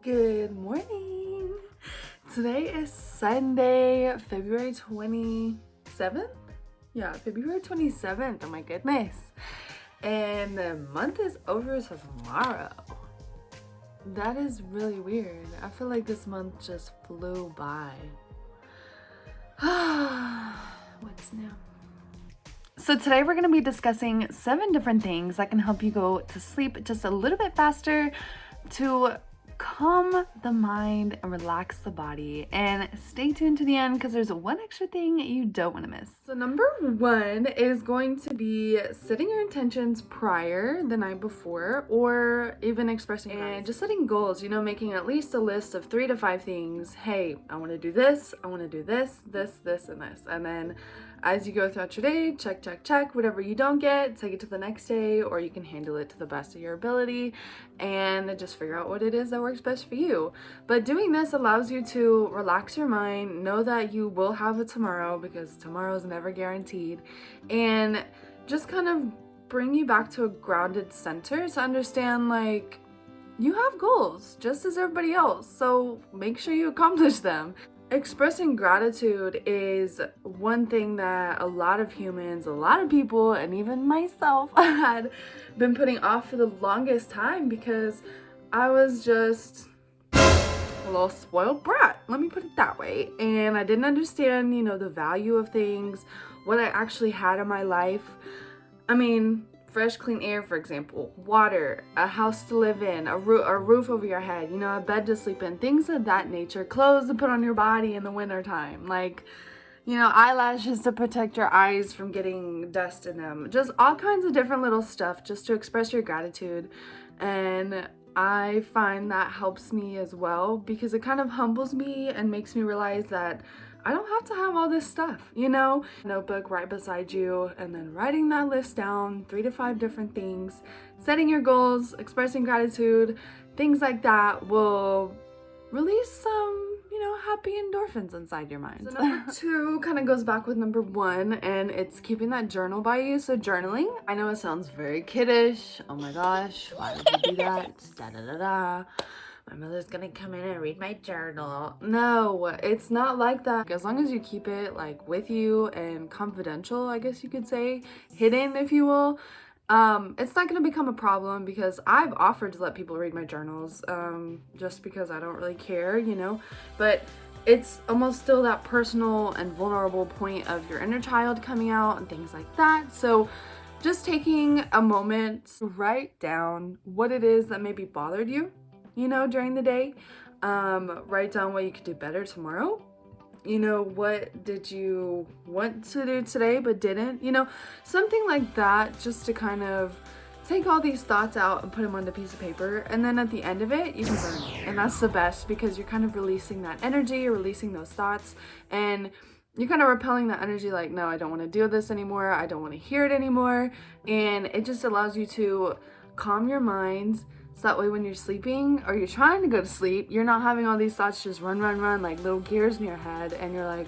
Good morning. Today is Sunday, February 27th? Yeah, February 27th. Oh my goodness. And the month is over tomorrow. That is really weird. I feel like this month just flew by. What's new? So today we're going to be discussing 7 different things that can help you go to sleep just a little bit faster to calm the mind and relax the body. And stay tuned to the end because there's one extra thing you don't want to miss. So number 1 is going to be setting your intentions prior the night before, or even expressing and just setting goals, making at least a list of 3 to 5 things. Hey, I want to do this, I want to do this, this, and this. And then as you go throughout your day, check. Whatever you don't get, take it to the next day, or you can handle it to the best of your ability and just figure out what it is that works best for you. But doing this allows you to relax your mind, know that you will have a tomorrow because tomorrow is never guaranteed, and just kind of bring you back to a grounded center to understand, like, you have goals just as everybody else, so make sure you accomplish them. Expressing gratitude is one thing that a lot of humans, a lot of people, and even myself had been putting off for the longest time because I was just a little spoiled brat, let me put it that way. And I didn't understand, the value of things, what I actually had in my life. I mean, fresh, clean air, for example, water, a house to live in, a roof over your head, a bed to sleep in, things of that nature, clothes to put on your body in the winter time, like, eyelashes to protect your eyes from getting dust in them, just all kinds of different little stuff just to express your gratitude. And I find that helps me as well because it kind of humbles me and makes me realize that I don't have to have all this stuff, Notebook right beside you, and then writing that list down, 3 to 5 different things, setting your goals, expressing gratitude, things like that will release some, happy endorphins inside your mind. So number 2 kind of goes back with number 1, and it's keeping that journal by you. So journaling, I know it sounds very kiddish. Oh my gosh, why would you do that? My mother's gonna come in and read my journal. No, it's not like that. As long as you keep it like with you and confidential, I guess you could say, hidden if you will, it's not gonna become a problem because I've offered to let people read my journals, just because I don't really care, but it's almost still that personal and vulnerable point of your inner child coming out and things like that. So just taking a moment to write down what it is that maybe bothered you, during the day. Write down what you could do better tomorrow. What did you want to do today but didn't? Something like that, just to kind of take all these thoughts out and put them on a piece of paper. And then at the end of it, you can burn it. And that's the best because you're kind of releasing that energy, you're releasing those thoughts, and you're kind of repelling that energy like, no, I don't want to do this anymore. I don't want to hear it anymore. And it just allows you to calm your mind. So that way when you're sleeping or you're trying to go to sleep, you're not having all these thoughts just run like little gears in your head, and you're like,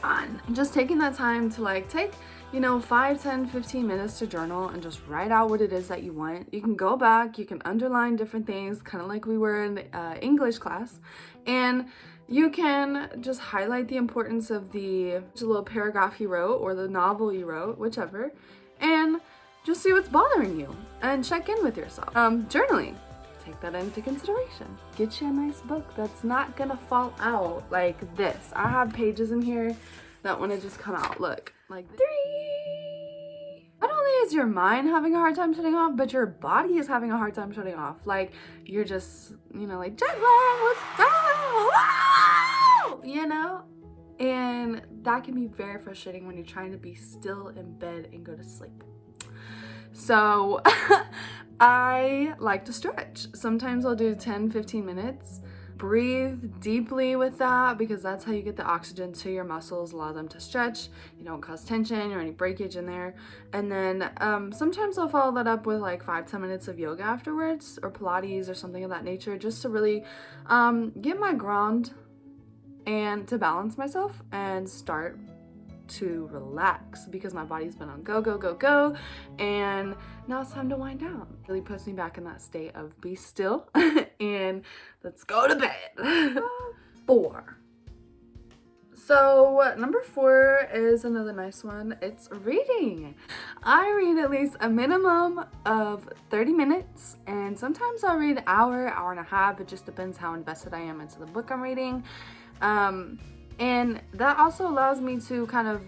on. Just taking that time to take 5, 10, 15 minutes to journal and just write out what it is that you want. You can go back, you can underline different things, kind of like we were in English class, and you can just highlight the importance of the little paragraph you wrote or the novel you wrote, whichever, and just see what's bothering you and check in with yourself. Journaling, take that into consideration. Get you a nice book that's not gonna fall out like this. I have pages in here that want to just come out. Look, like 3. Not only is your mind having a hard time shutting off, but your body is having a hard time shutting off. Like you're just, like jet lag, let's go, and that can be very frustrating when you're trying to be still in bed and go to sleep. So I like to stretch. Sometimes I'll do 10-15 minutes. Breathe deeply with that because that's how you get the oxygen to your muscles, allow them to stretch. You don't cause tension or any breakage in there. And then sometimes I'll follow that up with 5-10 minutes of yoga afterwards, or Pilates or something of that nature, just to really get my ground and to balance myself and start to relax because my body's been on go, and now it's time to wind down. It really puts me back in that state of be still and let's go to bed. 4. So number 4 is another nice one. It's reading. I read at least a minimum of 30 minutes, and sometimes I'll read an hour, hour and a half. It just depends how invested I am into the book I'm reading. And that also allows me to kind of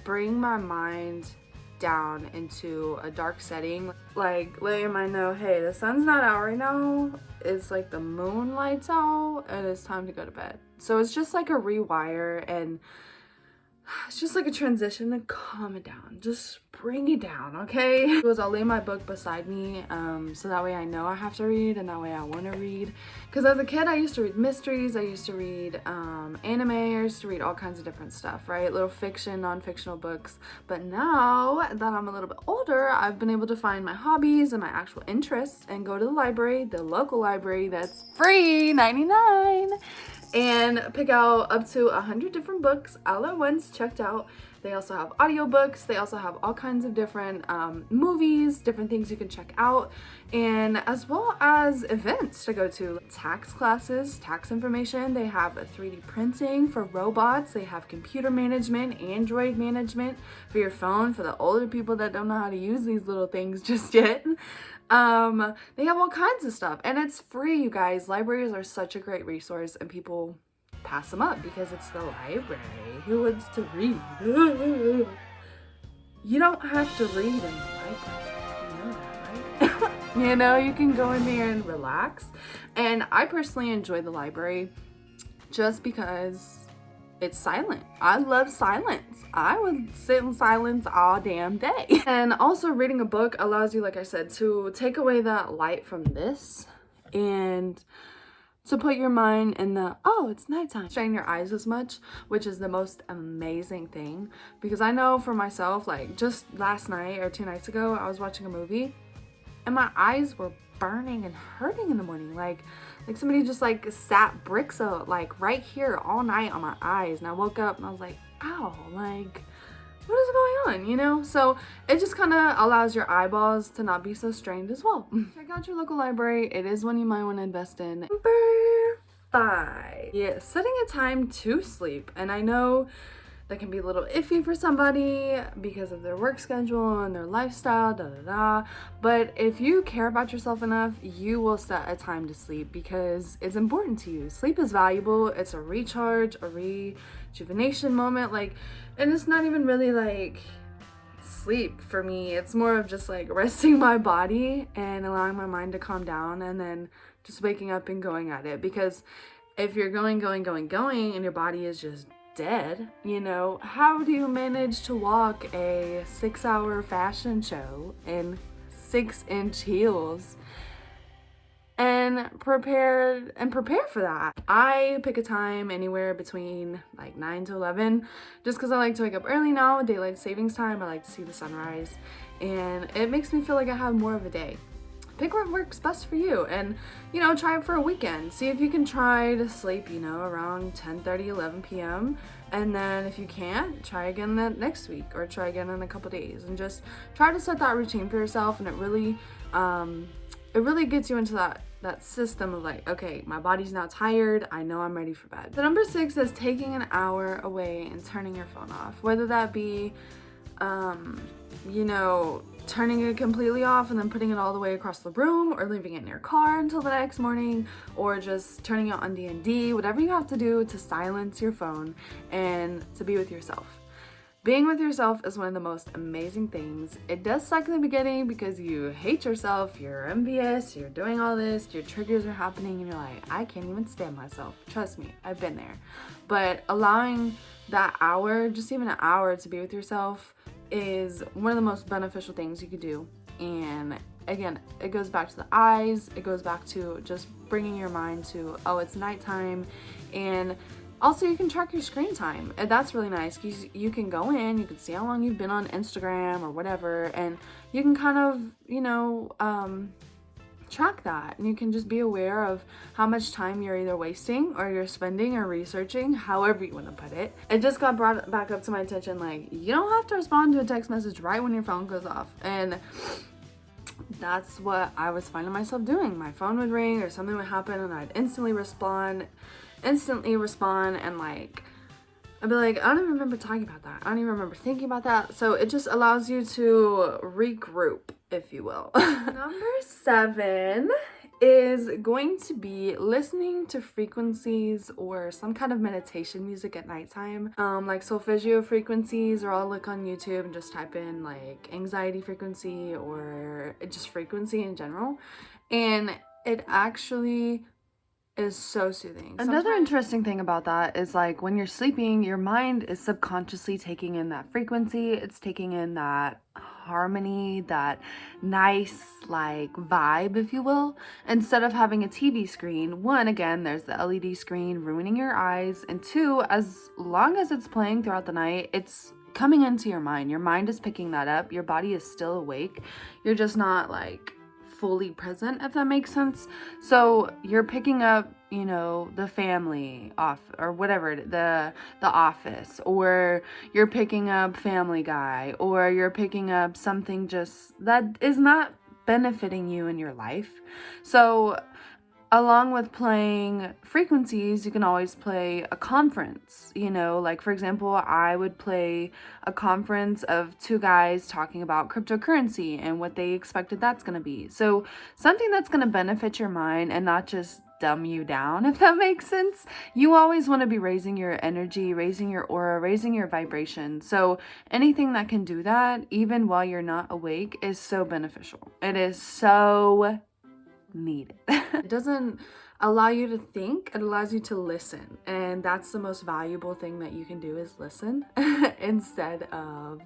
bring my mind down into a dark setting, like letting my know, hey, the sun's not out right now, it's like the moon lights out and it's time to go to bed. So it's just like a rewire, and it's just like a transition to calm it down, just bring it down, okay? I'll lay my book beside me, so that way I know I have to read, and that way I want to read. Because as a kid I used to read mysteries, I used to read anime, I used to read all kinds of different stuff, right? Little fiction, non-fictional books. But now that I'm a little bit older, I've been able to find my hobbies and my actual interests and go to the library, the local library that's free, 99, and pick out up to 100 different books all at once, checked out. They also have audiobooks. They also have all kinds of different movies, different things you can check out, and as well as events to go to. Tax classes, tax information. They have a 3D printing for robots. They have computer management, Android management for your phone, for the older people that don't know how to use these little things just yet. They have all kinds of stuff, and it's free, you guys. Libraries are such a great resource, and people pass them up because it's the library. Who wants to read? You don't have to read in the library. You know that, right? You know, you can go in there and relax. And I personally enjoy the library just because it's silent. I love silence. I would sit in silence all damn day. And also reading a book allows you, like I said, to take away that light from this and to put your mind in the, oh, it's nighttime. Strain your eyes as much, which is the most amazing thing. Because I know for myself, like just last night or 2 nights ago, I was watching a movie and my eyes were burning and hurting in the morning. Like somebody just like sat bricks out like right here all night on my eyes. And I woke up and I was like, ow, like what is going on, you know? So it just kind of allows your eyeballs to not be so strained as well. Check out your local library. It is one you might want to invest in. Number 5. Yeah, setting a time to sleep. And I know that can be a little iffy for somebody because of their work schedule and their lifestyle, but if you care about yourself enough, you will set a time to sleep because it's important to you. Sleep is valuable. It's a recharge, a rejuvenation moment, like, and it's not even really like sleep for me. It's more of just like resting my body and allowing my mind to calm down, and then just waking up and going at it. Because if you're going and your body is just dead, you know, how do you manage to walk a 6-hour fashion show in 6-inch heels and prepare for that? I pick a time anywhere between like 9 to 11 just because I like to wake up early now. Daylight savings time, I like to see the sunrise, and it makes me feel like I have more of a day. Pick what works best for you, and you know, try it for a weekend. See if you can try to sleep, you know, around 10:30, 11 p.m. and then if you can't, try again that next week or try again in a couple days, and just try to set that routine for yourself. And it really gets you into that system of like, okay, my body's now tired, I know I'm ready for bed. The number 6 is taking an hour away and turning your phone off, whether that be you know, turning it completely off and then putting it all the way across the room, or leaving it in your car until the next morning, or just turning it on D&D, whatever you have to do to silence your phone and to be with yourself. Being with yourself is one of the most amazing things. It does suck in the beginning because you hate yourself, you're envious, you're doing all this, your triggers are happening, and you're like, I can't even stand myself. Trust me, I've been there. But allowing that hour, just even an hour to be with yourself, is one of the most beneficial things you could do. And again, it goes back to the eyes, it goes back to just bringing your mind to, oh, it's nighttime. And also you can track your screen time, and that's really nice because you can go in, you can see how long you've been on Instagram or whatever, and you can kind of, you know, track that, and you can just be aware of how much time you're either wasting or you're spending or researching, however you want to put it. It just got brought back up to my attention, like, you don't have to respond to a text message right when your phone goes off, and that's what I was finding myself doing. My phone would ring or something would happen and I'd instantly respond, and like I'd be like, I don't even remember talking about that. I don't even remember thinking about that. So it just allows you to regroup, if you will. Number 7 is going to be listening to frequencies or some kind of meditation music at nighttime. Like solfeggio frequencies, or I'll look on YouTube and just type in like anxiety frequency or just frequency in general. And it actually is so soothing. Another interesting thing about that is like when you're sleeping, your mind is subconsciously taking in that frequency. It's taking in that harmony, that nice like vibe, if you will, instead of having a TV screen. One, again, there's the LED screen ruining your eyes, and two, as long as it's playing throughout the night, it's coming into your mind. Your mind is picking that up. Your body is still awake. You're just not like fully present, if that makes sense. So you're picking up, you know, the family off or whatever, the office, or you're picking up Family Guy, or you're picking up something just that is not benefiting you in your life. So along with playing frequencies, you can always play a conference, you know, like for example, I would play a conference of 2 guys talking about cryptocurrency and what they expected that's going to be. So something that's going to benefit your mind and not just dumb you down, if that makes sense. You always want to be raising your energy, raising your aura, raising your vibration. So anything that can do that, even while you're not awake, is so beneficial. It is so needed. It doesn't allow you to think, it allows you to listen, and that's the most valuable thing that you can do, is listen instead of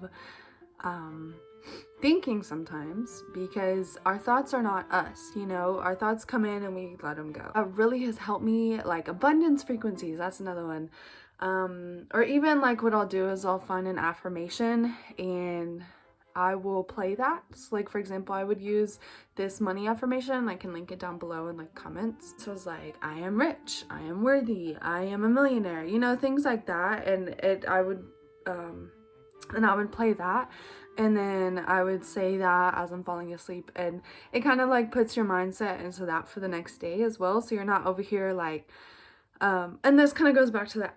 thinking sometimes, because our thoughts are not us, you know. Our thoughts come in and we let them go. It really has helped me, like abundance frequencies, that's another one. Or even like what I'll do is I'll find an affirmation and I will play that. So like for example, I would use this money affirmation. I can link it down below in like comments. So it's like, I am rich, I am worthy, I am a millionaire, you know, things like that. And I would play that, and then I would say that as I'm falling asleep, and it kind of like puts your mindset into that for the next day as well. So you're not over here like and this kind of goes back to that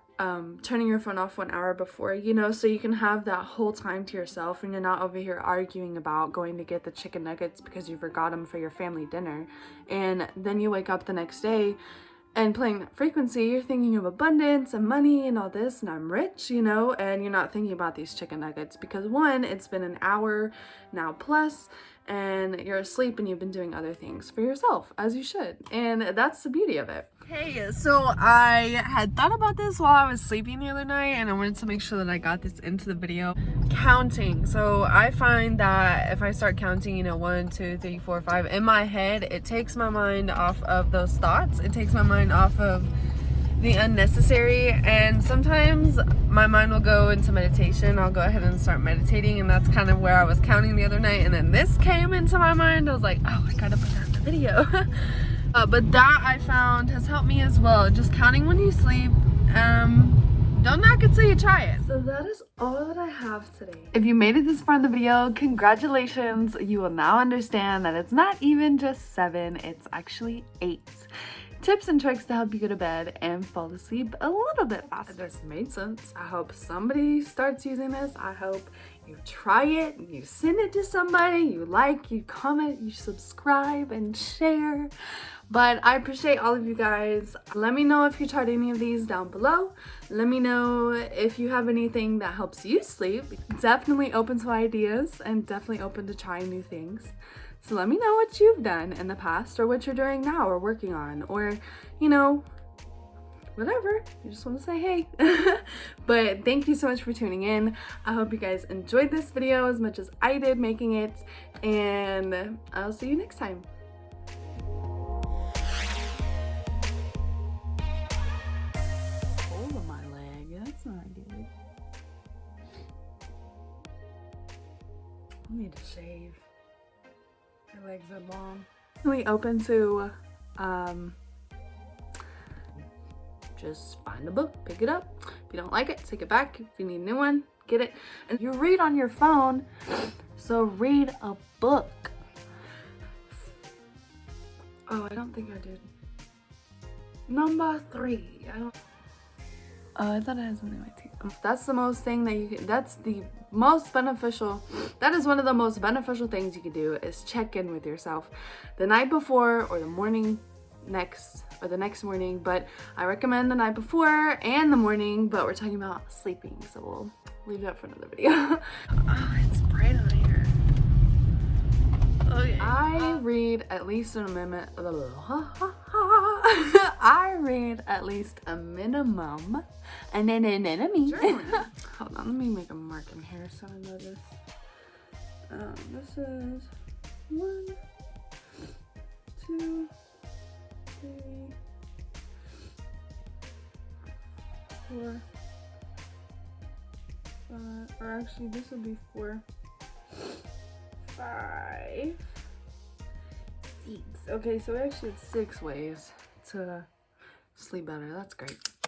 turning your phone off 1 hour before, you know, so you can have that whole time to yourself and you're not over here arguing about going to get the chicken nuggets because you forgot them for your family dinner. And then you wake up the next day and playing that frequency, you're thinking of abundance and money and all this, and I'm rich, you know, and you're not thinking about these chicken nuggets because one, it's been an hour now plus, and you're asleep and you've been doing other things for yourself, as you should. And that's the beauty of it. Hey, so I had thought about this while I was sleeping the other night, and I wanted to make sure that I got this into the video. Counting. So I find that if I start counting, you know, 1, 2, 3, 4, 5, in my head, it takes my mind off of those thoughts. It takes my mind off of the unnecessary, and sometimes my mind will go into meditation. I'll go ahead and start meditating, and that's kind of where I was counting the other night, and then this came into my mind. I was like, oh, I gotta put that in the video. But that I found has helped me as well, just counting when you sleep. Don't knock it till you try it. So that is all that I have today. If you made it this far in the video, congratulations. You will now understand that it's not even just 7, it's actually 8 tips and tricks to help you go to bed and fall asleep a little bit faster. This made sense. I hope somebody starts using this. I hope you try it, you send it to somebody, you like, you comment, you subscribe and share. But I appreciate all of you guys. Let me know if you tried any of these down below. Let me know if you have anything that helps you sleep. Definitely open to ideas and definitely open to trying new things. So let me know what you've done in the past, or what you're doing now or working on, or, you know, whatever. You just want to say hey. But thank you so much for tuning in. I hope you guys enjoyed this video as much as I did making it, and I'll see you next time. Hold on my leg. That's not good. I need to shave. My legs are long. Really open to just find a book, pick it up. If you don't like it, take it back. If you need a new one, get it. And you read on your phone, so read a book. Oh, I don't think I did. Number 3. I don't. Oh, I thought it had something like teeth. That's the most thing that you can. That's the most beneficial. That is one of the most beneficial things you can do, is check in with yourself the night before or the morning the next morning. But I recommend the night before and the morning. But we're talking about sleeping, so we'll leave that for another video. Oh, it's bright on here. Okay. I read at least a minute. I read at least a minimum. And then an enemy. Hold on, let me make a mark in here so I know this. This is 1, 2, 3, 4, 5. Or actually, this would be 4, 5, 6. Okay, so we actually have 6 ways to sleep better. That's great.